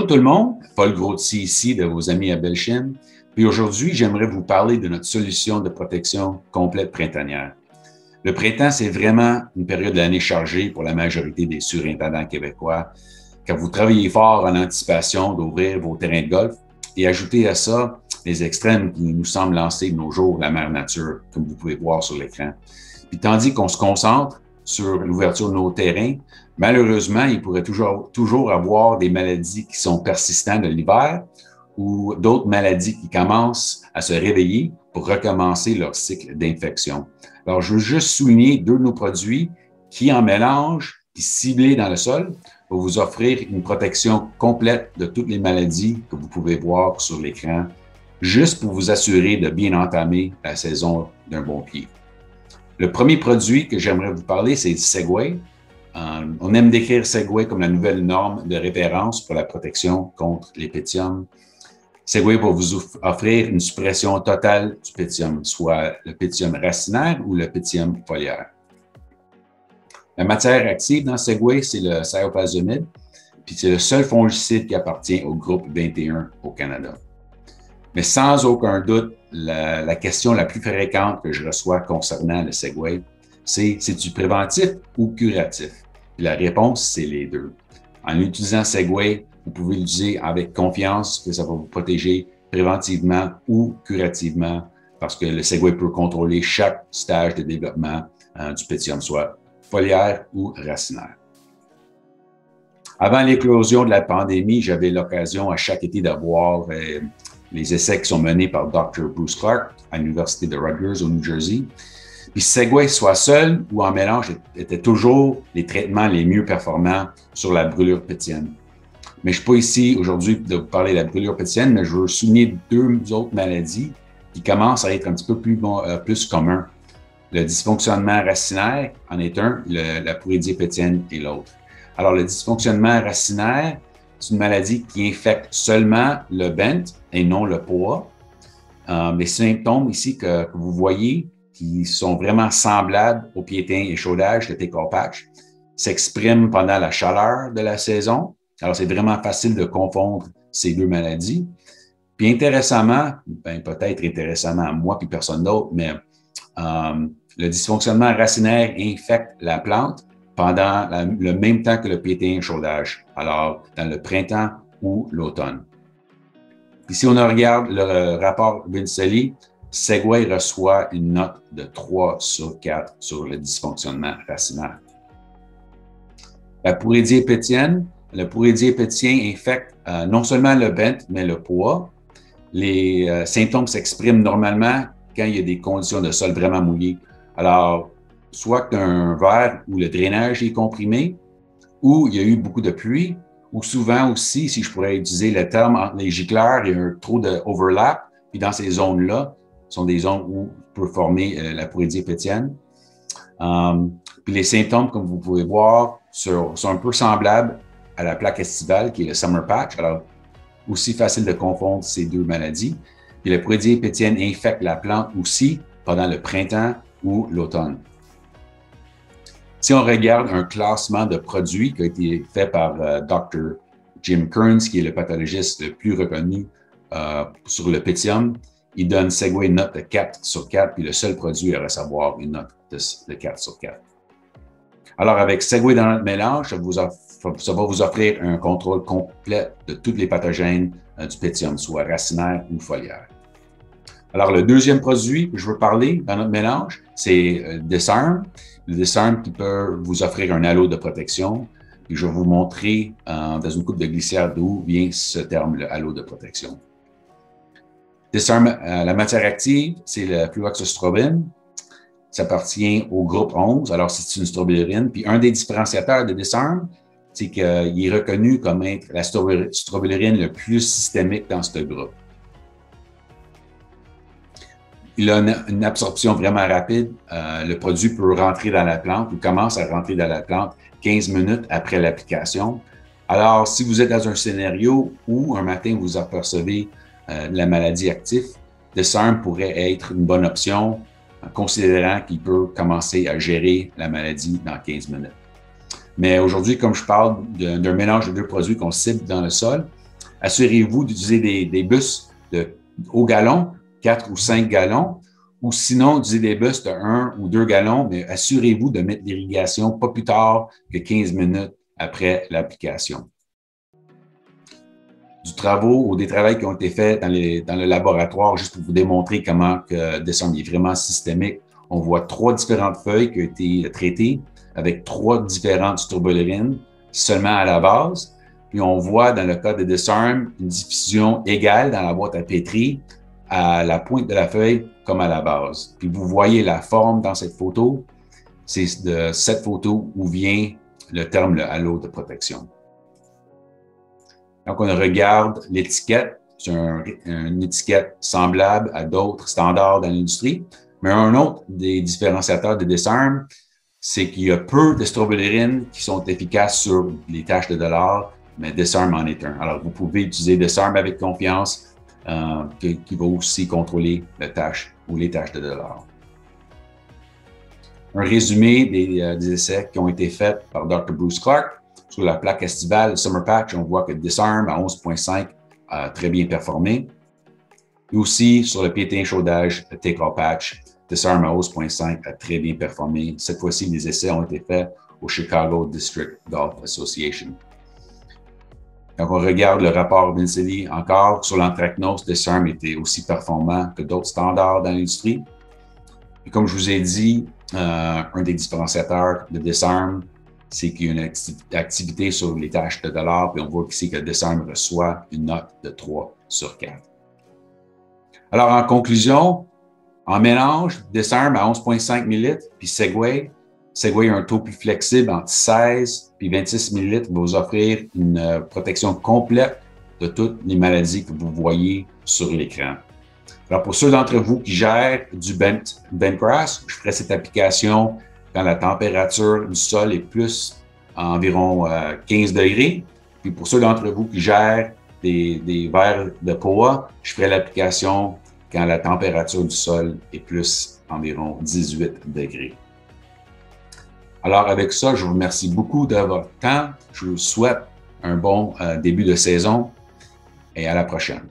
Bonjour tout le monde, Paul Grotty ici de vos amis à Belchine. Puis aujourd'hui, j'aimerais vous parler de notre solution de protection complète printanière. Le printemps, c'est vraiment une période de l'année chargée pour la majorité des surintendants québécois, car vous travaillez fort en anticipation d'ouvrir vos terrains de golf et ajoutez à ça les extrêmes qui nous semblent lancer de nos jours la mère nature, comme vous pouvez voir sur l'écran. Puis tandis qu'on se concentre sur l'ouverture de nos terrains, malheureusement, il pourrait toujours avoir des maladies qui sont persistantes de l'hiver ou d'autres maladies qui commencent à se réveiller pour recommencer leur cycle d'infection. Alors, je veux juste souligner deux de nos produits qui, en mélange et ciblés dans le sol, vont vous offrir une protection complète de toutes les maladies que vous pouvez voir sur l'écran, juste pour vous assurer de bien entamer la saison d'un bon pied. Le premier produit que j'aimerais vous parler, c'est Segway. On aime décrire Segway comme la nouvelle norme de référence pour la protection contre les pétiums. Segway va vous offrir une suppression totale du pétium, soit le pétium racinaire ou le pétium foliaire. La matière active dans Segway, c'est le cyclophosphamide, puis c'est le seul fongicide qui appartient au groupe 21 au Canada. Mais sans aucun doute, la question la plus fréquente que je reçois concernant le Segway, c'est-tu préventif ou curatif? Puis la réponse, c'est les deux. En utilisant Segway, vous pouvez l'utiliser avec confiance que ça va vous protéger préventivement ou curativement parce que le Segway peut contrôler chaque stage de développement du pétium, soit foliaire ou racinaire. Avant l'éclosion de la pandémie, j'avais l'occasion à chaque été d'avoir les essais qui sont menés par Dr. Bruce Clark à l'Université de Rutgers au New Jersey. Puis Segway, soit seul ou en mélange, étaient toujours les traitements les mieux performants sur la brûlure pétienne. Mais je ne suis pas ici aujourd'hui de vous parler de la brûlure pétienne, mais je veux souligner deux autres maladies qui commencent à être un petit peu plus communs. Le dysfonctionnement racinaire en est un, la pourridier pétienne est l'autre. Alors, le dysfonctionnement racinaire, c'est une maladie qui infecte seulement le bent et non le poa. Les symptômes ici que vous voyez, qui sont vraiment semblables au piétin échaudage de Take-All Patch, s'expriment pendant la chaleur de la saison. Alors, c'est vraiment facile de confondre ces deux maladies. Puis intéressamment, peut-être intéressamment à moi puis personne d'autre, mais le dysfonctionnement racinaire infecte la plante pendant le même temps que le piétin échaudage, alors dans le printemps ou l'automne. Puis si on regarde le rapport Vincelli, Segway reçoit une note de 3 sur 4 sur le dysfonctionnement racinaire. La pourridier pétienne, le pourridier pétien infecte non seulement le bent, mais le poa. Les symptômes s'expriment normalement quand il y a des conditions de sol vraiment mouillées. Alors, soit que tu as un verre où le drainage est comprimé, ou il y a eu beaucoup de pluie, ou souvent aussi, si je pourrais utiliser le terme entre les gicleurs, il y a un trop de overlap, puis dans ces zones-là, ce sont des zones où peut former la pourridier pétienne. Puis les symptômes, comme vous pouvez voir, sont un peu semblables à la plaque estivale, qui est le summer patch. Alors, aussi facile de confondre ces deux maladies. Puis la pourridier pétienne infecte la plante aussi pendant le printemps ou l'automne. Si on regarde un classement de produits qui a été fait par Dr. Jim Kearns, qui est le pathologiste le plus reconnu sur le pétium, il donne Segway une note de 4 sur 4, puis le seul produit à recevoir une note de 4 sur 4. Alors, avec Segway dans notre mélange, ça va vous offrir un contrôle complet de tous les pathogènes du pétium, soit racinaire ou foliaire. Alors, le deuxième produit que je veux parler dans notre mélange, c'est Disarm. Le Disarm qui peut vous offrir un halo de protection. Et je vais vous montrer dans une coupe de glissière d'où vient ce terme, le halo de protection. Disarm, la matière active, c'est le fluoxystrobine. Ça appartient au groupe 11, alors c'est une strobilurine. Puis un des différenciateurs de Disarm, c'est qu'il est reconnu comme être la strobilurine le plus systémique dans ce groupe. Il a une absorption vraiment rapide. Le produit peut rentrer dans la plante ou commence à rentrer dans la plante 15 minutes après l'application. Alors, si vous êtes dans un scénario où un matin vous apercevez la maladie active, Disarm pourrait être une bonne option en considérant qu'il peut commencer à gérer la maladie dans 15 minutes. Mais aujourd'hui, comme je parle d'un mélange de deux produits qu'on cible dans le sol, assurez-vous d'utiliser des bus au gallon, 4 ou 5 gallons, ou sinon, utilisez des bus de 1 ou 2 gallons, mais assurez-vous de mettre l'irrigation pas plus tard que 15 minutes après l'application. Des travaux qui ont été faits dans le laboratoire, juste pour vous démontrer comment que Disarm est vraiment systémique. On voit 3 différentes feuilles qui ont été traitées avec 3 différentes strobilurines seulement à la base. Puis on voit dans le cas de Disarm une diffusion égale dans la boîte à pétri à la pointe de la feuille comme à la base. Puis vous voyez la forme dans cette photo. C'est de cette photo où vient le terme le halo de protection. Donc, on regarde l'étiquette. C'est une étiquette semblable à d'autres standards dans l'industrie. Mais un autre des différenciateurs de Disarm, c'est qu'il y a peu de strobilurines qui sont efficaces sur les taches de dollars, mais Disarm en est un. Alors, vous pouvez utiliser Disarm avec confiance, qui va aussi contrôler les taches de dollars. Un résumé des essais qui ont été faits par Dr. Bruce Clark. Sur la plaque estivale Summer Patch, on voit que Disarm à 11.5 a très bien performé. Et aussi, sur le piétin chaudage Take-All Patch, Disarm à 11.5 a très bien performé. Cette fois-ci, les essais ont été faits au Chicago District Golf Association. Donc, on regarde le rapport Vinceli encore sur l'anthracnose. Disarm était aussi performant que d'autres standards dans l'industrie. Et comme je vous ai dit, un des différenciateurs de Disarm, c'est qu'il y a une activité sur les taches de dollars, puis on voit ici que Disarm reçoit une note de 3 sur 4. Alors, en conclusion, en mélange, Disarm à 11,5 ml, puis Segway a un taux plus flexible entre 16 et 26 ml, va vous offrir une protection complète de toutes les maladies que vous voyez sur l'écran. Alors, pour ceux d'entre vous qui gèrent du bent grass, je ferai cette application quand la température du sol est plus environ 15 degrés. Puis pour ceux d'entre vous qui gèrent des verres de POA, je ferai l'application quand la température du sol est plus environ 18 degrés. Alors avec ça, je vous remercie beaucoup de votre temps. Je vous souhaite un bon début de saison et à la prochaine.